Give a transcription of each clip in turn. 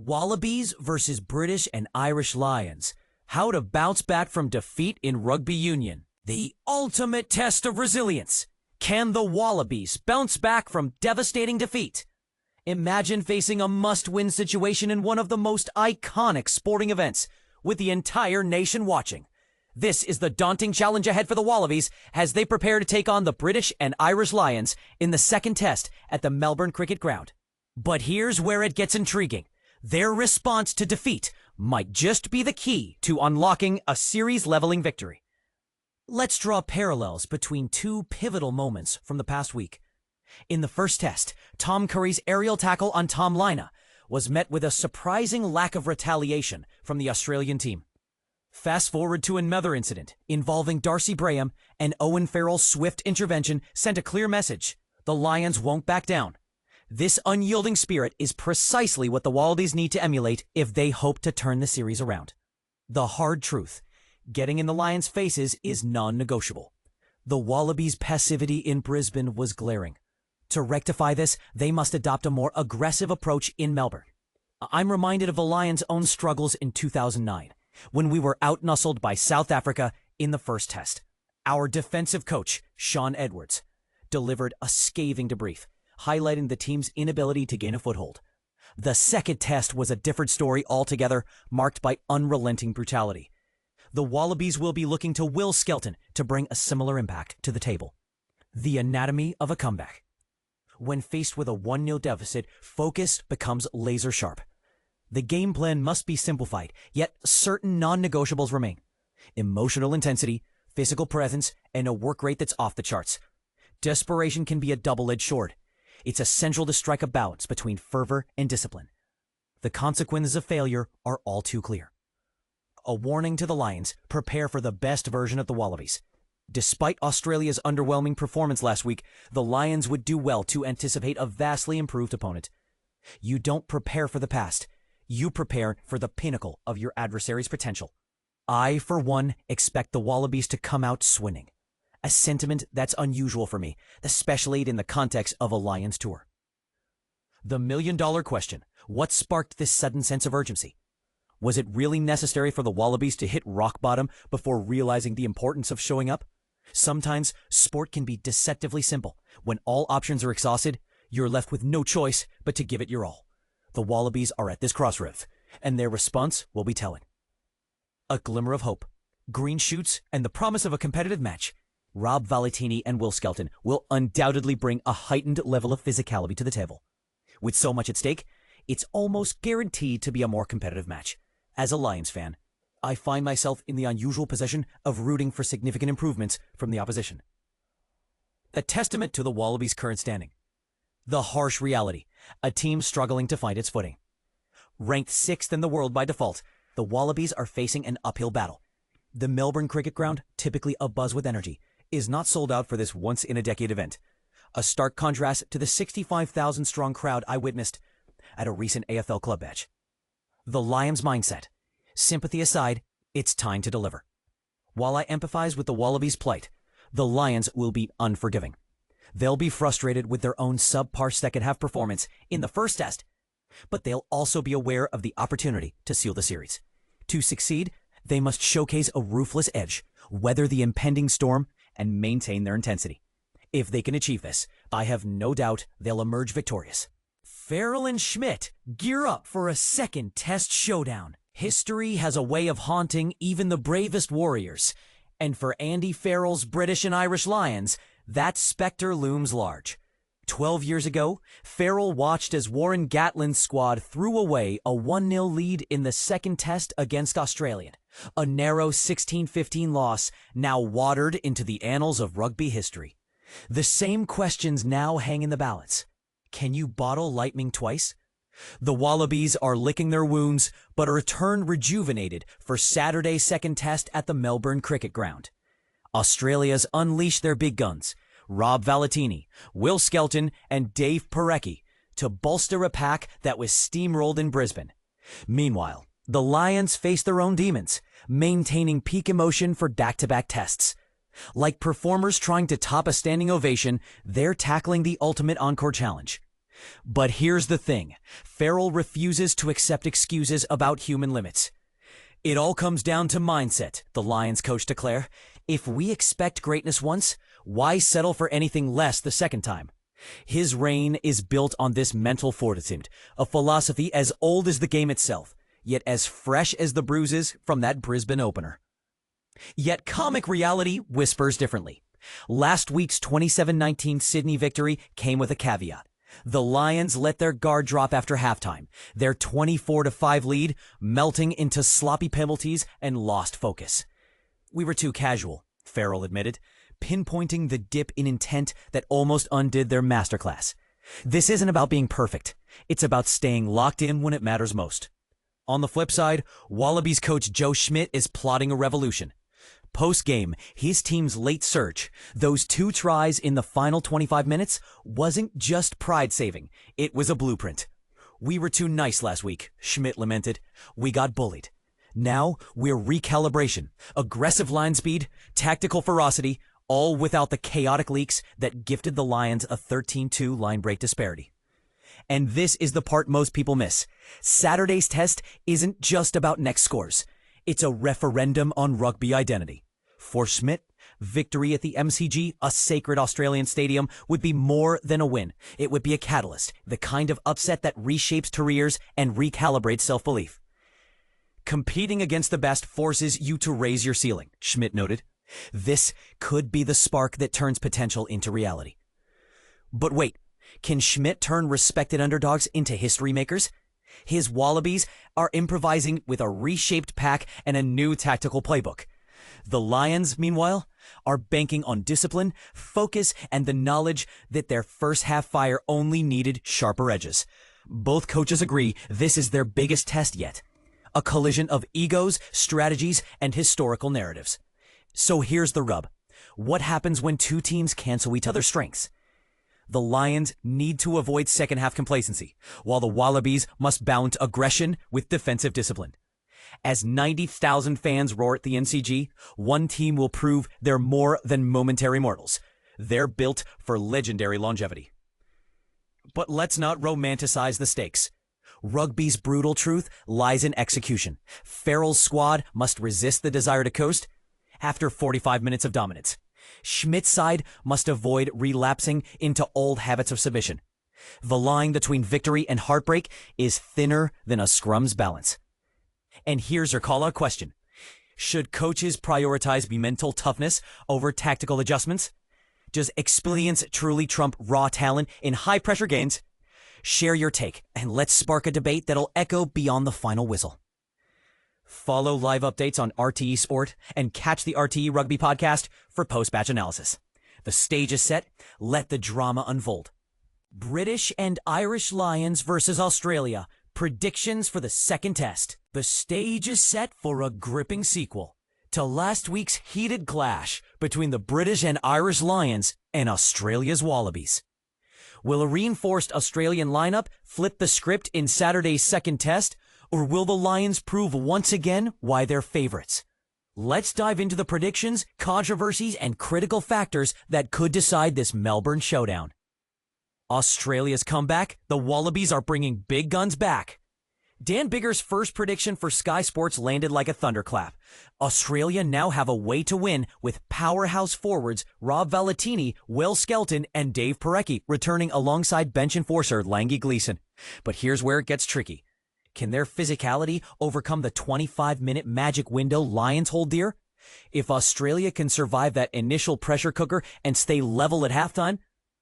Wallabies versus British and Irish Lions. How to bounce back from defeat in rugby union. The ultimate test of resilience. Can the Wallabies bounce back from devastating defeat? Imagine facing a must-win situation in one of the most iconic sporting events, with the entire nation watching. This is the daunting challenge ahead for the Wallabies as they prepare to take on the British and Irish Lions in the second test at the Melbourne Cricket Ground. But here's where it gets intriguing. Their response to defeat might just be the key to unlocking a series-leveling victory. Let's draw parallels between two pivotal moments from the past week. In the first test, Tom Curry's aerial tackle on Tom Lina was met with a surprising lack of retaliation from the Australian team. Fast forward to another incident involving Darcy Braham, and Owen Farrell's swift intervention sent a clear message. The Lions won't back down. This unyielding spirit is precisely what the Wallabies need to emulate if they hope to turn the series around. The hard truth: getting in the Lions' faces is non-negotiable. The Wallabies' passivity in Brisbane was glaring. To rectify this, they must adopt a more aggressive approach in Melbourne. I'm reminded of the Lions' own struggles in 2009, when we were out-muscled by South Africa in the first test. Our defensive coach, Shaun Edwards, delivered a scathing debrief, highlighting the team's inability to gain a foothold. The second test was a different story altogether, marked by unrelenting brutality. The Wallabies will be looking to Will Skelton to bring a similar impact to the table. The anatomy of a comeback. When faced with a 1-0 deficit, focus becomes laser sharp. The game plan must be simplified, yet certain non-negotiables remain. Emotional intensity, physical presence, and a work rate that's off the charts. Desperation can be a double-edged sword. It's essential to strike a balance between fervor and discipline. The consequences of failure are all too clear. A warning to the Lions: prepare for the best version of the Wallabies. Despite Australia's underwhelming performance last week, the Lions would do well to anticipate a vastly improved opponent. You don't prepare for the past. You prepare for the pinnacle of your adversary's potential. I, for one, expect the Wallabies to come out swinging. A sentiment that's unusual for me, especially in the context of a Lions tour. The million-dollar question: what sparked this sudden sense of urgency? Was it really necessary for the Wallabies to hit rock bottom before realizing the importance of showing up? Sometimes sport can be deceptively simple. When all options are exhausted, you're left with no choice but to give it your all. The Wallabies are at this crossroads, and their response will be telling. A glimmer of hope, green shoots, and the promise of a competitive match. Rob Valetini and Will Skelton will undoubtedly bring a heightened level of physicality to the table. With so much at stake, it's almost guaranteed to be a more competitive match. As a Lions fan, I find myself in the unusual position of rooting for significant improvements from the opposition. A testament to the Wallabies' current standing. The harsh reality: a team struggling to find its footing. Ranked 6th in the world by default, the Wallabies are facing an uphill battle. The Melbourne Cricket Ground, typically abuzz with energy, is not sold out for this once-in-a-decade event. A stark contrast to the 65,000-strong crowd I witnessed at a recent AFL club match. The Lions' mindset: sympathy aside, it's time to deliver. While I empathize with the Wallabies' plight, the Lions will be unforgiving. They'll be frustrated with their own subpar second-half performance in the first test, but they'll also be aware of the opportunity to seal the series. To succeed, they must showcase a ruthless edge, weather the impending storm, and maintain their intensity. If they can achieve this, I have no doubt they'll emerge victorious. Farrell and Schmidt gear up for a second test showdown. History has a way of haunting even the bravest warriors, and for Andy Farrell's British and Irish Lions, that specter looms large. 12 years ago, Farrell watched as Warren Gatlin's squad threw away a 1-0 lead in the second test against Australia, a narrow 16-15 loss now watered into the annals of rugby history. The same questions now hang in the balance. Can you bottle lightning twice? The Wallabies are licking their wounds, but return rejuvenated for Saturday's second test at the Melbourne Cricket Ground. Australia's unleashed their big guns: Rob Valetini, Will Skelton, and Dave Parecki, to bolster a pack that was steamrolled in Brisbane. Meanwhile, the Lions face their own demons, maintaining peak emotion for back-to-back tests. Like performers trying to top a standing ovation, they're tackling the ultimate encore challenge. But here's the thing. Farrell refuses to accept excuses about human limits. It all comes down to mindset, the Lions coach declare. If we expect greatness once, why settle for anything less the second time? His reign is built on this mental fortitude, a philosophy as old as the game itself, yet as fresh as the bruises from that Brisbane opener. Yet comic reality whispers differently. Last week's 27-19 Sydney victory came with a caveat. The Lions let their guard drop after halftime, their 24-5 lead melting into sloppy penalties and lost focus. We were too casual, Farrell admitted, pinpointing the dip in intent that almost undid their masterclass. This isn't about being perfect. It's about staying locked in when it matters most. On the flip side, Wallabies coach Joe Schmidt is plotting a revolution. Post-game, his team's late surge, those 2 tries in the final 25 minutes, wasn't just pride-saving. It was a blueprint. We were too nice last week, Schmidt lamented. We got bullied. Now we're recalibration, aggressive line speed, tactical ferocity, all without the chaotic leaks that gifted the Lions a 13-2 line break disparity. And this is the part most people miss. Saturday's test isn't just about next scores. It's a referendum on rugby identity. For Schmidt, victory at the MCG, a sacred Australian stadium, would be more than a win. It would be a catalyst, the kind of upset that reshapes careers and recalibrates self-belief. Competing against the best forces you to raise your ceiling, Schmidt noted. This could be the spark that turns potential into reality. But wait, can Schmidt turn respected underdogs into history makers? His Wallabies are improvising with a reshaped pack and a new tactical playbook. The Lions, meanwhile, are banking on discipline, focus, and the knowledge that their first half fire only needed sharper edges. Both coaches agree this is their biggest test yet. A collision of egos, strategies, and historical narratives. So here's the rub. What happens when 2 teams cancel each other's strengths? The Lions need to avoid second half complacency, while the Wallabies must balance aggression with defensive discipline. As 90,000 fans roar at the NCG, one team will prove they're more than momentary mortals. They're built for legendary longevity. But let's not romanticize the stakes. Rugby's brutal truth lies in execution. Farrell's squad must resist the desire to coast after 45 minutes of dominance. Schmidt's side must avoid relapsing into old habits of submission. The line between victory and heartbreak is thinner than a scrum's balance. And here's your call-out question. Should coaches prioritize mental toughness over tactical adjustments? Does experience truly trump raw talent in high-pressure games? Share your take, and let's spark a debate that'll echo beyond the final whistle. Follow live updates on RTE Sport and catch the RTE Rugby podcast for post-match analysis. The stage is set. Let the drama unfold. British and Irish Lions versus Australia. Predictions for the second test. The stage is set for a gripping sequel to last week's heated clash between the British and Irish Lions and Australia's Wallabies. Will a reinforced Australian lineup flip the script in Saturday's second test, or will the Lions prove once again why they're favorites? Let's dive into the predictions, controversies, and critical factors that could decide this Melbourne showdown. Australia's comeback, the Wallabies are bringing big guns back. Dan Biggar's first prediction for Sky Sports landed like a thunderclap. Australia now have a way to win with powerhouse forwards Rob Valetini, Will Skelton, and Dave Parecki returning alongside bench enforcer Langy Gleeson. But here's where it gets tricky. Can their physicality overcome the 25-minute magic window Lions hold dear? If Australia can survive that initial pressure cooker and stay level at halftime,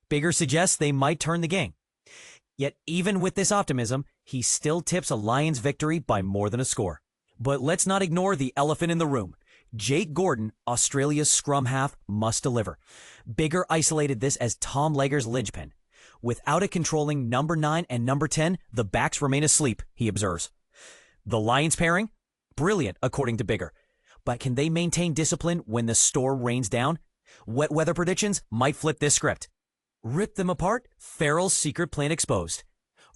Biggar suggests they might turn the game. Yet even with this optimism, he still tips a Lions victory by more than a score. But let's not ignore the elephant in the room. Jake Gordon, Australia's scrum half, must deliver. Biggar isolated this as Tom Lager's linchpin. Without a controlling number 9 and number 10, the backs remain asleep, he observes. The Lions pairing? Brilliant, according to Biggar. But can they maintain discipline when the storm rains down? Wet weather predictions might flip this script. Rip them apart? Farrell's secret plan exposed.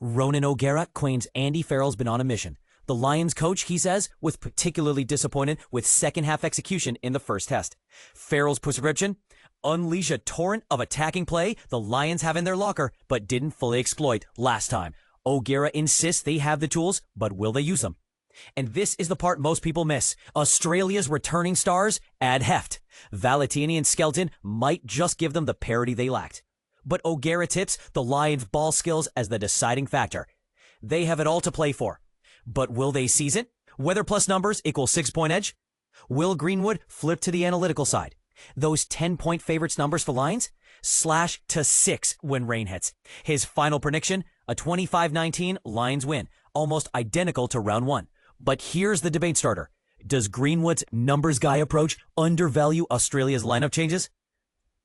Ronan O'Gara claims Andy Farrell's been on a mission. The Lions coach, he says, was particularly disappointed with second-half execution in the first test. Farrell's prescription? unleash a torrent of attacking play the Lions have in their locker but didn't fully exploit last time. O'Gara insists they have the tools, but will they use them? And this is the part most people miss. Australia's returning stars add heft. Valetini and Skelton might just give them the parity they lacked. But O'Gara tips the Lions' ball skills as the deciding factor. They have it all to play for. But will they seize it? Weather plus numbers equals 6-point edge? Will Greenwood flip to the analytical side? Those 10-point favorites numbers for Lions? Slash to 6 when rain hits. His final prediction, a 25-19 Lions win, almost identical to round 1. But here's the debate starter. Does Greenwood's numbers guy approach undervalue Australia's lineup changes?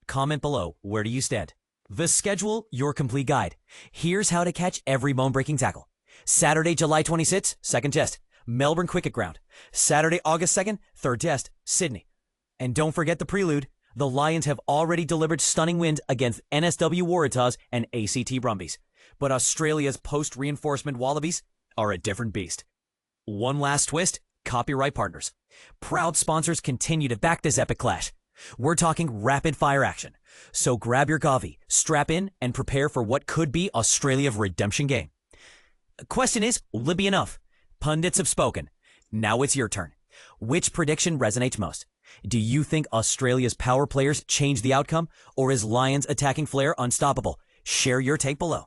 Comment below, where do you stand? The schedule, your complete guide. Here's how to catch every bone-breaking tackle. Saturday, July 26th, second test, Melbourne Cricket Ground. Saturday, August 2nd, third test, Sydney. And don't forget the prelude. The Lions have already delivered stunning wins against NSW Waratahs and ACT Brumbies. But Australia's post-reinforcement Wallabies are a different beast. One last twist, copyright partners. Proud sponsors continue to back this epic clash. We're talking rapid-fire action. So grab your Gavi, strap in, and prepare for what could be Australia's redemption game. Question is, will it be enough? Pundits have spoken. Now it's your turn. Which prediction resonates most? Do you think Australia's power players change the outcome, or is Lions attacking flair unstoppable? Share your take below.